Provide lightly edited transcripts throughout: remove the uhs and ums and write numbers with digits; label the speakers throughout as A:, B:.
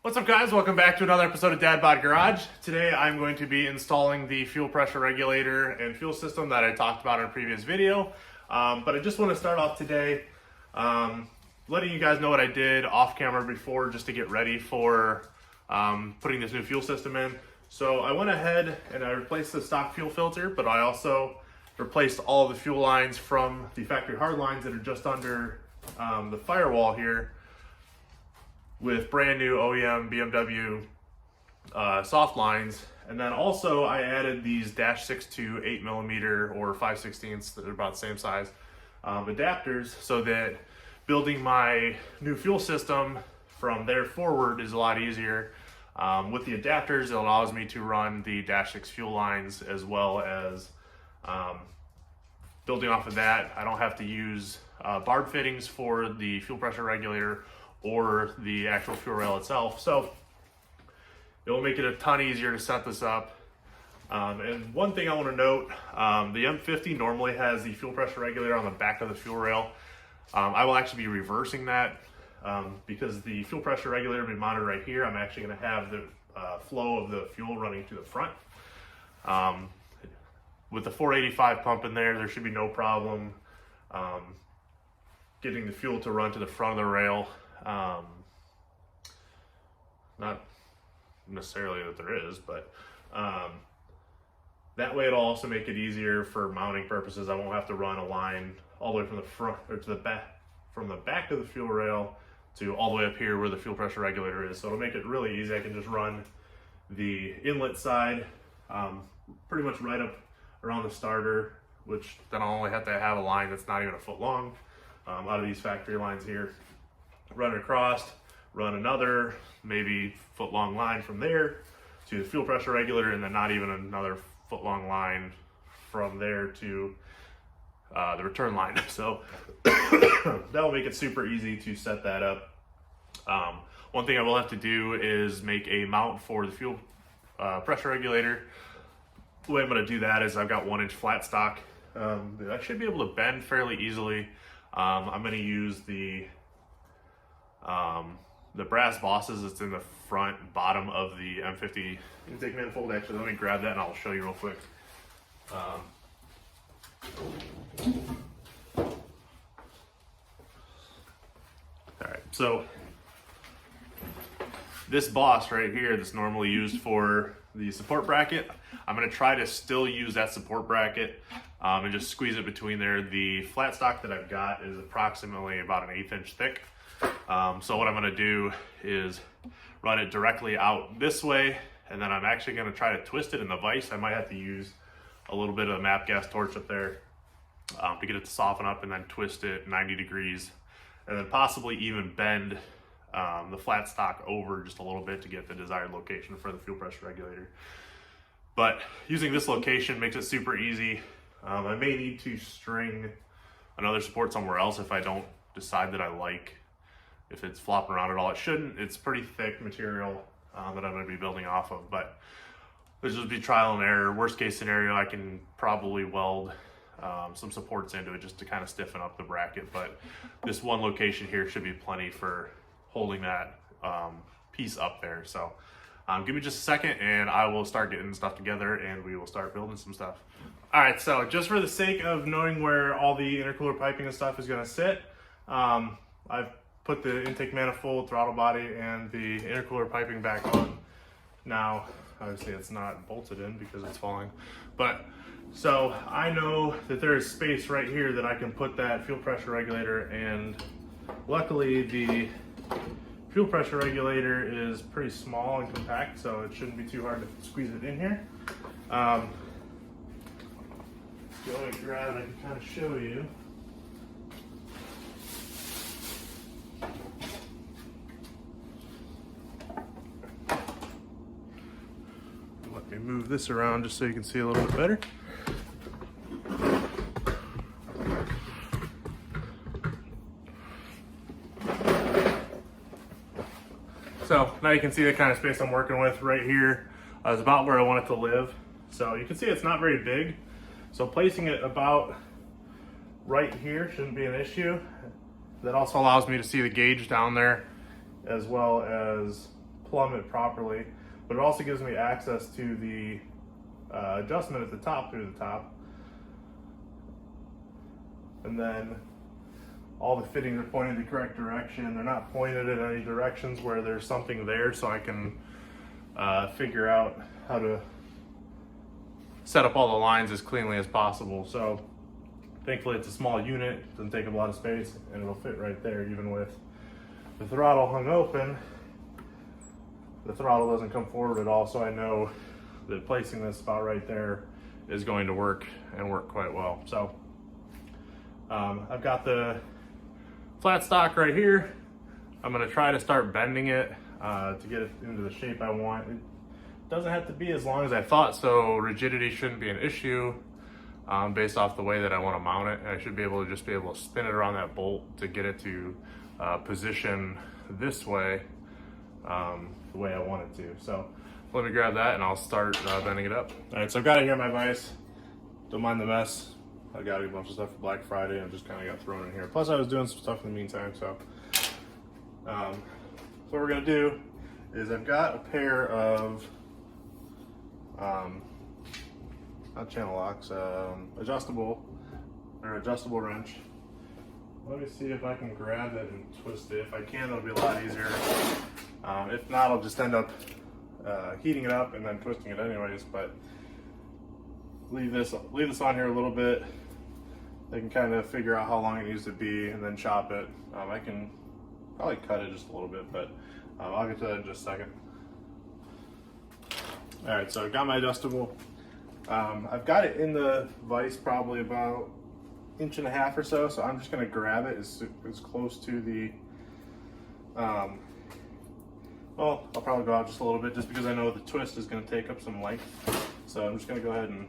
A: What's up, guys? Welcome back to another episode of Dad Bod Garage. Today I'm going to be installing the fuel pressure regulator and fuel system that I talked about in a previous video. But I just want to start off today letting you guys know what I did off camera before, just to get ready for putting this new fuel system in. So I went ahead and I replaced the stock fuel filter, but I also replaced all of the fuel lines from the factory hard lines that are just under the firewall here with brand new OEM BMW soft lines. And then also I added these -6 to 8mm or 5/16 that are about the same size adapters, so that building my new fuel system from there forward is a lot easier. With the adapters, it allows me to run the -6 fuel lines, as well as building off of that, I don't have to use barb fittings for the fuel pressure regulator or the actual fuel rail itself. So it'll make it a ton easier to set this up. And one thing I want to note, the M50 normally has the fuel pressure regulator on the back of the fuel rail. I will actually be reversing that because the fuel pressure regulator will be mounted right here. I'm actually going to have the flow of the fuel running to the front. With the 485 pump in there, there should be no problem getting the fuel to run to the front of the rail. Not necessarily that there is, but that way it'll also make it easier for mounting purposes. I won't have to run a line all the way from the front or to the back, from the back of the fuel rail to all the way up here where the fuel pressure regulator is. So it'll make it really easy. I can just run the inlet side pretty much right up around the starter, which then I'll only have to have a line that's not even a foot long out of these factory lines here. Run it across, run another maybe foot long line from there to the fuel pressure regulator, and then not even another foot long line from there to the return line. So that'll make it super easy to set that up. One thing I will have to do is make a mount for the fuel pressure regulator. The way I'm going to do that is I've got 1-inch flat stock that I should be able to bend fairly easily. I'm going to use the brass bosses that's in the front bottom of the M50 intake manifold. Actually, let me grab that and I'll show you real quick. Alright, so this boss right here that's normally used for the support bracket, I'm going to try to still use that support bracket and just squeeze it between there. The flat stock that I've got is approximately about an 1/8 inch thick. So what I'm going to do is run it directly out this way, and then I'm actually going to try to twist it in the vise. I might have to use a little bit of a MAP gas torch up there to get it to soften up, and then twist it 90 degrees, and then possibly even bend the flat stock over just a little bit to get the desired location for the fuel pressure regulator. But using this location makes it super easy. I may need to string another support somewhere else if I don't decide that I like if it's flopping around at all. It shouldn't. It's pretty thick material that I'm going to be building off of, but there's just be trial and error. Worst case scenario, I can probably weld some supports into it just to kind of stiffen up the bracket, but this one location here should be plenty for holding that piece up there. So give me just a second and I will start getting stuff together and we will start building some stuff. All right, so just for the sake of knowing where all the intercooler piping and stuff is going to sit, I've put the intake manifold, throttle body, and the intercooler piping back on. Now, obviously it's not bolted in because it's falling, but so I know that there is space right here that I can put that fuel pressure regulator, and luckily the fuel pressure regulator is pretty small and compact, so it shouldn't be too hard to squeeze it in here. Go and grab it, I can kind of show you. Let me move this around just so you can see a little bit better. So now you can see the kind of space I'm working with right here is about where I want it to live. So you can see it's not very big. So placing it about right here shouldn't be an issue. That also allows me to see the gauge down there, as well as plumb it properly, but it also gives me access to the adjustment at the top through the top. And then all the fittings are pointed the correct direction. They're not pointed in any directions where there's something there, so I can figure out how to set up all the lines as cleanly as possible. So thankfully it's a small unit, doesn't take up a lot of space, and it'll fit right there. Even with the throttle hung open, the throttle doesn't come forward at all, so I know that placing this about right there is going to work and work quite well. So I've got the flat stock right here. I'm gonna try to start bending it to get it into the shape I want. It doesn't have to be as long as I thought, so rigidity shouldn't be an issue based off the way that I want to mount it. I should be able to spin it around that bolt to get it to position this way the way I want it to. So let me grab that and I'll start bending it up. All right, so I've got it here in my vise. Don't mind the mess. I got a bunch of stuff for Black Friday and just kind of got thrown in here. Plus I was doing some stuff in the meantime, so. So what we're gonna do is I've got a pair of, not channel locks, adjustable wrench. Let me see if I can grab it and twist it. If I can, it'll be a lot easier. If not, I'll just end up heating it up and then twisting it anyways, but leave this on here a little bit. They can kind of figure out how long it needs to be and then chop it. I can probably cut it just a little bit, but I'll get to that in just a second. All right, so I've got my adjustable. I've got it in the vise probably about 1.5 inches or so, so I'm just gonna grab it as close to the, well, I'll probably go out just a little bit just because I know the twist is gonna take up some length. So I'm just gonna go ahead and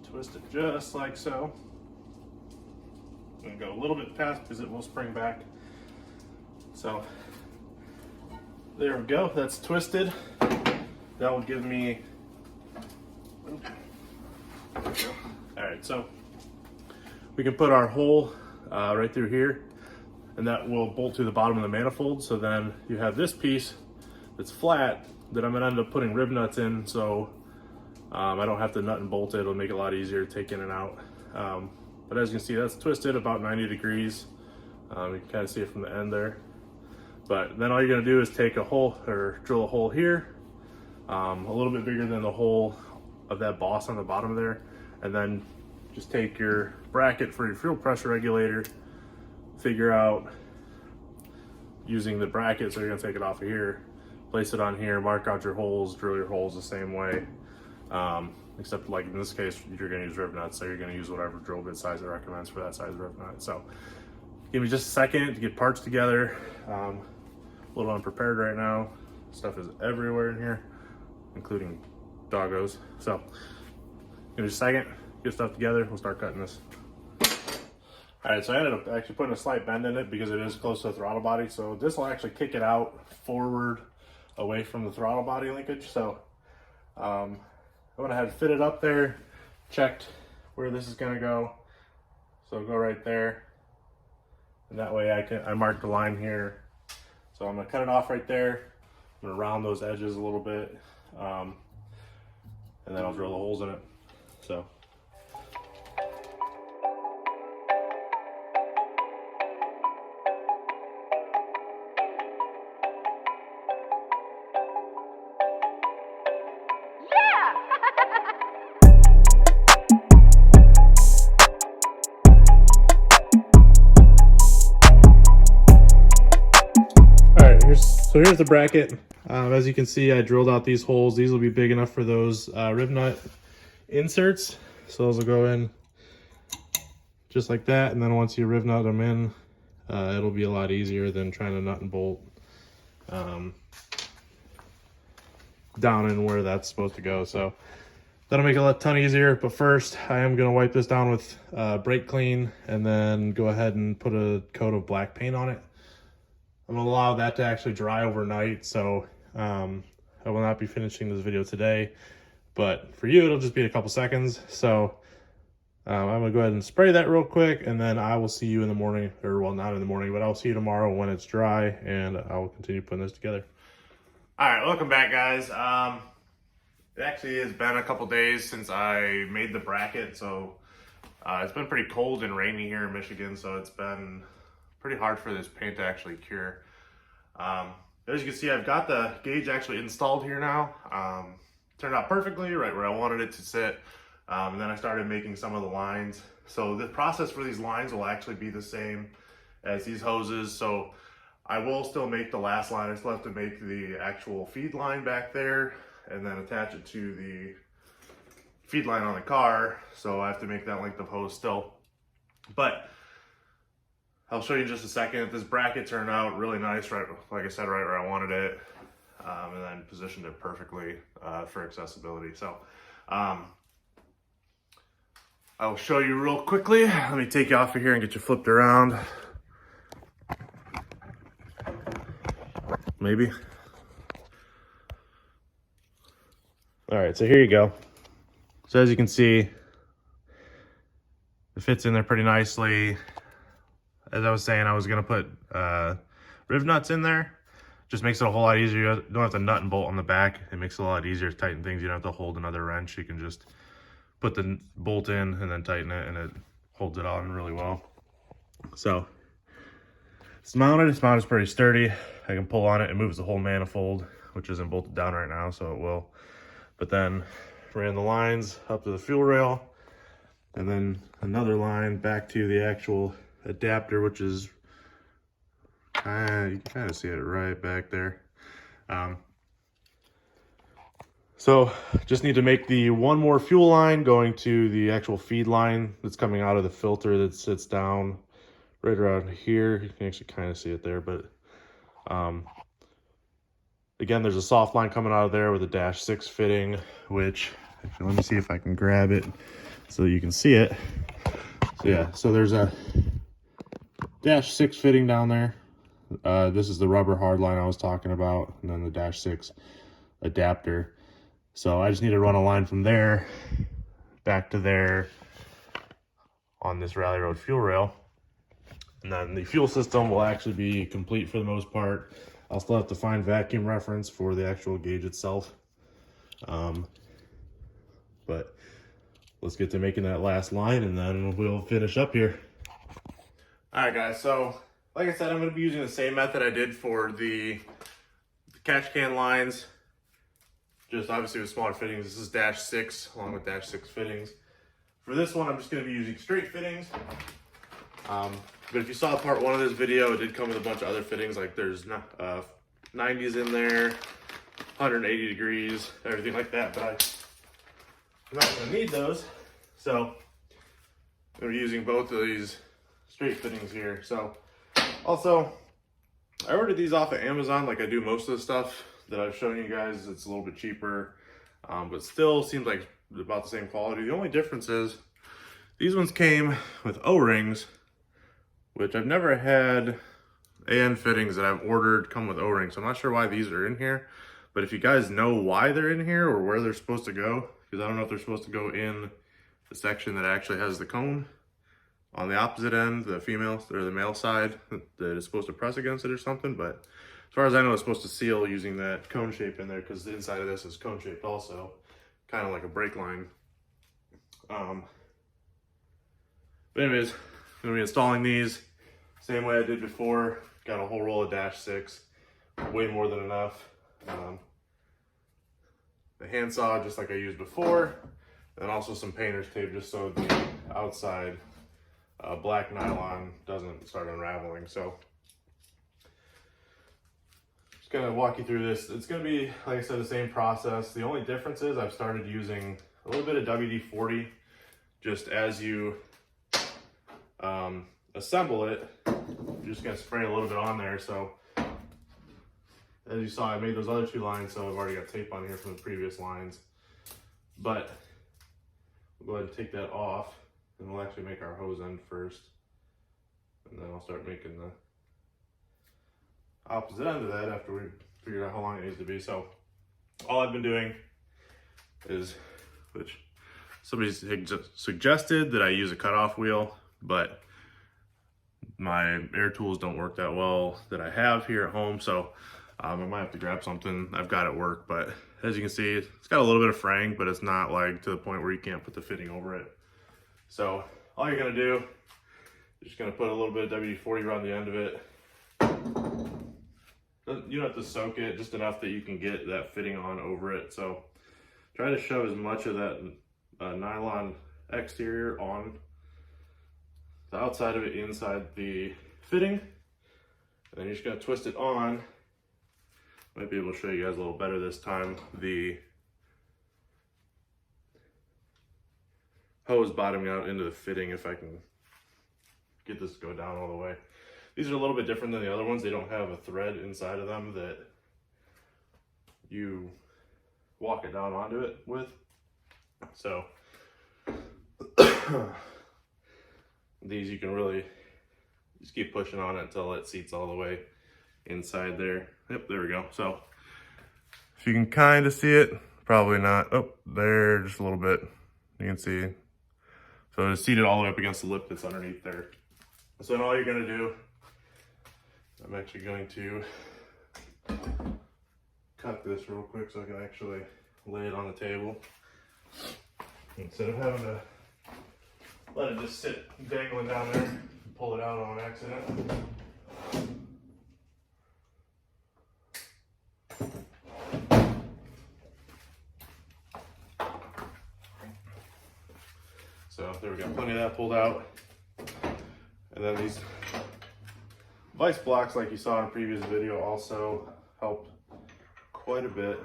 A: twist it just like so. I'm gonna go a little bit past because it will spring back. So there we go, that's twisted. That will give me, all right, so we can put our hole right through here, and that will bolt to the bottom of the manifold. So then you have this piece that's flat that I'm gonna end up putting rib nuts in, so I don't have to nut and bolt it. It'll make it a lot easier to take in and out. But as you can see, that's twisted about 90 degrees. You can kind of see it from the end there. But then all you're gonna do is take a hole, or drill a hole here, a little bit bigger than the hole of that boss on the bottom there, and then just take your bracket for your fuel pressure regulator, figure out using the bracket, so you're gonna take it off of here, place it on here, mark out your holes, drill your holes the same way, except like in this case, you're gonna use rib nuts, so you're gonna use whatever drill bit size it recommends for that size rib nut. So give me just a second to get parts together. A little unprepared right now. Stuff is everywhere in here, including doggos. So give me just a second, get stuff together, we'll start cutting this. All right, so I ended up actually putting a slight bend in it because it is close to the throttle body. So this will actually kick it out forward away from the throttle body linkage. So I went ahead and fit it up there, checked where this is gonna go. So go right there. And that way I marked the line here. So I'm gonna cut it off right there. I'm gonna round those edges a little bit. And then I'll drill the holes in it. So. So here's the bracket. As you can see, I drilled out these holes. These will be big enough for those rib nut inserts. So those will go in just like that. And then once you rib nut them in, it'll be a lot easier than trying to nut and bolt down in where that's supposed to go. So that'll make it a ton easier. But first, I am going to wipe this down with brake clean and then go ahead and put a coat of black paint on it. I'm gonna allow that to actually dry overnight, so I will not be finishing this video today, but for you, it'll just be a couple seconds. So I'm gonna go ahead and spray that real quick, and then I will see you in the morning, or well, not in the morning, but I'll see you tomorrow when it's dry, and I will continue putting this together. All right, welcome back, guys. It actually has been a couple days since I made the bracket, so it's been pretty cold and rainy here in Michigan, so it's been pretty hard for this paint to actually cure. As you can see, I've got the gauge actually installed here now. Turned out perfectly, right where I wanted it to sit. And then I started making some of the lines. So the process for these lines will actually be the same as these hoses. So I will still make the last line. I still have to make the actual feed line back there and then attach it to the feed line on the car. So I have to make that length of hose still. But I'll show you in just a second. This bracket turned out really nice, right? Like I said, right where I wanted it. And then positioned it perfectly for accessibility. So I'll show you real quickly. Let me take you off of here and get you flipped around. Maybe. All right, so here you go. So as you can see, it fits in there pretty nicely. As I was saying, I was gonna put riv nuts in there. Just makes it a whole lot easier. You don't have to nut and bolt on the back. It makes it a lot easier to tighten things. You don't have to hold another wrench. You can just put the bolt in and then tighten it, and it holds it on really well. So it's mounted. It's mounted pretty sturdy. I can pull on it. It moves the whole manifold, which isn't bolted down right now, so it will. But then ran the lines up to the fuel rail, and then another line back to the actual adapter, which is you can kind of see it right back there. So just need to make the one more fuel line going to the actual feed line that's coming out of the filter that sits down right around here. You can actually kind of see it there, but again, there's a soft line coming out of there with a -6 fitting, which actually, let me see if I can grab it so you can see it. So yeah, so there's a -6 fitting down there. This is the rubber hard line I was talking about, and then the -6 adapter. So I just need to run a line from there back to there on this RallyRoad fuel rail. And then the fuel system will actually be complete for the most part. I'll still have to find vacuum reference for the actual gauge itself. But let's get to making that last line and then we'll finish up here. All right, guys, so like I said, I'm going to be using the same method I did for the catch can lines, just obviously with smaller fittings. This is -6 along with -6 fittings. For this one, I'm just going to be using straight fittings. But if you saw part 1 of this video, it did come with a bunch of other fittings. Like there's 90s in there, 180 degrees, everything like that. But I'm not going to need those. So I'm using both of these straight fittings here. So also, I ordered these off of Amazon like I do most of the stuff that I've shown you guys. It's a little bit cheaper, but still seems like about the same quality. The only difference is these ones came with O-rings, which I've never had AN fittings that I've ordered come with O-rings. So I'm not sure why these are in here, but if you guys know why they're in here or where they're supposed to go, because I don't know if they're supposed to go in the section that actually has the cone on the opposite end, the female or the male side that is supposed to press against it or something. But as far as I know, it's supposed to seal using that cone shape in there, because the inside of this is cone shaped also, kind of like a brake line. But anyways, I'm gonna be installing these same way I did before. Got a whole roll of -6, way more than enough. The handsaw, just like I used before, and also some painter's tape just so the outside black nylon doesn't start unraveling. So just gonna walk you through this. It's gonna be, like I said, the same process. The only difference is I've started using a little bit of WD-40 just as you assemble it. I'm just gonna spray a little bit on there. So as you saw, I made those other 2 lines, so I've already got tape on here from the previous lines. But we'll go ahead and take that off, and we'll actually make our hose end first, and then I'll start making the opposite end of that after we figure out how long it needs to be. So all I've been doing is, which somebody suggested that I use a cutoff wheel, but my air tools don't work that well that I have here at home. So I might have to grab something I've got at work, but as you can see, it's got a little bit of fraying, but it's not like to the point where you can't put the fitting over it. So all you're gonna do, you're just gonna put a little bit of WD-40 around the end of it. You don't have to soak it, just enough that you can get that fitting on over it. So try to shove as much of that nylon exterior on the outside of it inside the fitting. And then you're just gonna twist it on. Might be able to show you guys a little better this time. The hose bottoming out into the fitting, if I can get this to go down all the way. These are a little bit different than the other ones. They don't have a thread inside of them that you walk it down onto it with. So these you can really just keep pushing on it until it seats all the way inside there. Yep, there we go. So if you can kind of see it, probably not. Oh, there, just a little bit. You can see. So it's seated all the way up against the lip that's underneath there. So then all you're gonna do, I'm actually going to cut this real quick so I can actually lay it on the table instead of having to let it just sit dangling down there and pull it out on accident. So there we go, plenty of that pulled out. And then these vice blocks, like you saw in a previous video, also help quite a bit.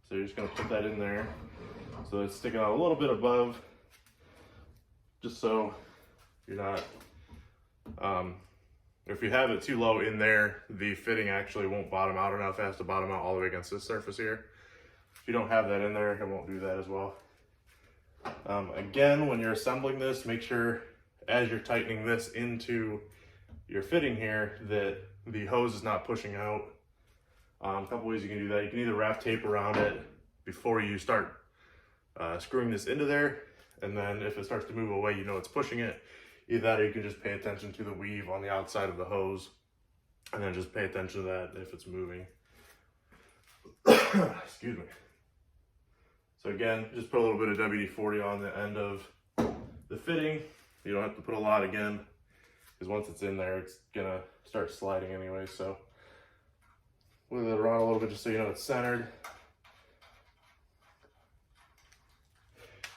A: So you're just gonna put that in there. So it's sticking out a little bit above, just so you're not, if you have it too low in there, the fitting actually won't bottom out enough. It has to bottom out all the way against this surface here. If you don't have that in there, it won't do that as well. Again, when you're assembling this, make sure as you're tightening this into your fitting here that the hose is not pushing out. A couple ways you can do that. You can either wrap tape around it before you start screwing this into there, and then if it starts to move away, you know it's pushing it. Either that, or you can just pay attention to the weave on the outside of the hose, and then just pay attention to that if it's moving. Excuse me. So again, just put a little bit of WD-40 on the end of the fitting. You don't have to put a lot again, because once it's in there, it's gonna start sliding anyway. So wiggle it around a little bit just so you know it's centered.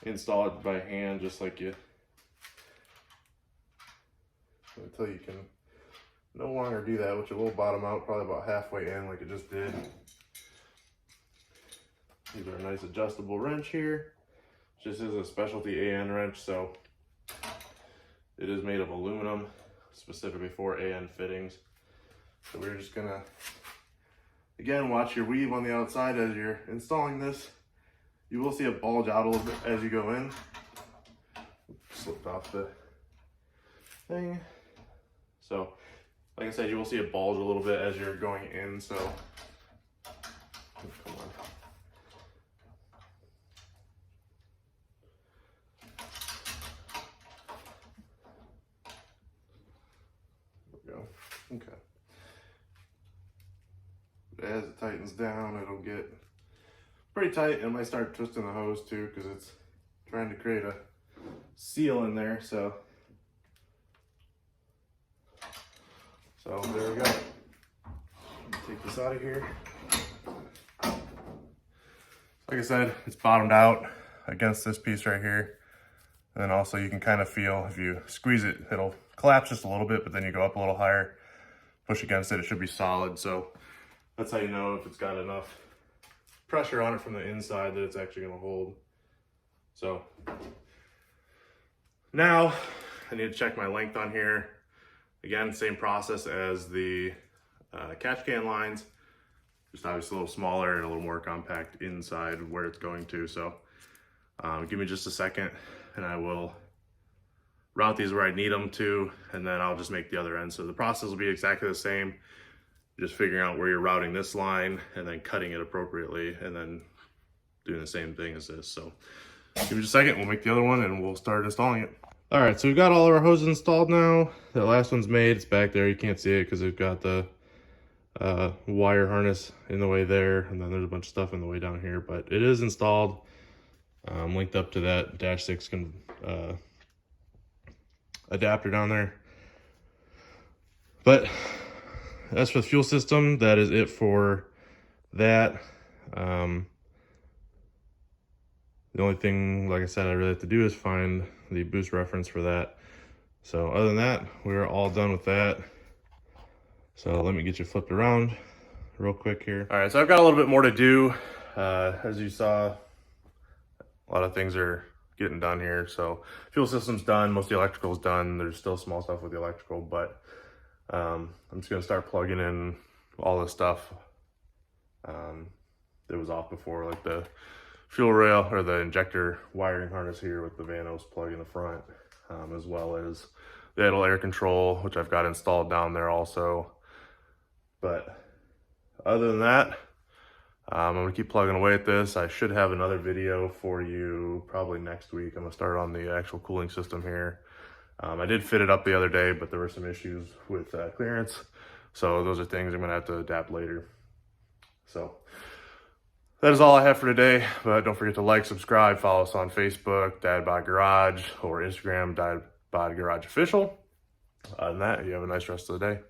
A: Install it by hand just like you, until you can no longer do that, which it will bottom out probably about halfway in like it just did. These are a nice adjustable wrench here. This is a specialty AN wrench, so it is made of aluminum specifically for AN fittings. So we're just gonna, again, watch your weave on the outside as you're installing this. You will see it bulge out a little bit as you go in. Slipped off the thing. So, like I said, you will see it bulge a little bit as you're going in, so come on. Okay. As it tightens down, it'll get pretty tight, and it might start twisting the hose too, because it's trying to create a seal in there. So there we go. Take this out of here. Like I said, it's bottomed out against this piece right here. And then also you can kind of feel, if you squeeze it, it'll collapse just a little bit, but then you go up a little higher, push against it, it should be solid. So that's how you know if it's got enough pressure on it from the inside that it's actually gonna hold. So now I need to check my length on here. Again, same process as the catch can lines, just obviously a little smaller and a little more compact inside where it's going to. So give me just a second and I will route these where I need them to, and then I'll just make the other end. So the process will be exactly the same, just figuring out where you're routing this line and then cutting it appropriately and then doing the same thing as this. So give me just a second, we'll make the other one and we'll start installing it. All right, so we've got all of our hoses installed now. That last one's made, it's back there, you can't see it because we've got the wire harness in the way there, and then there's a bunch of stuff in the way down here, but it is installed, linked up to that dash 6 adapter down there. But as for the fuel system, that is it for that. The only thing, like I said, I really have to do is find the boost reference for that. So other than that, we're all done with that. So let me get you flipped around real quick here. All right, so I've got a little bit more to do. As you saw, a lot of things are getting done here. So fuel system's done, most of the electrical's done. There's still small stuff with the electrical, but I'm just gonna start plugging in all this stuff that was off before, like the fuel rail or the injector wiring harness here with the Vanos plug in the front, as well as the idle air control, which I've got installed down there also. But other than that, I'm gonna keep plugging away at this. I should have another video for you probably next week. I'm gonna start on the actual cooling system here. I did fit it up the other day, but there were some issues with clearance. So those are things I'm gonna have to adapt later. So that is all I have for today, but don't forget to like, subscribe, follow us on Facebook, Dad Bod Garage, or Instagram, Dad Bod Garage Official. Other than that, you have a nice rest of the day.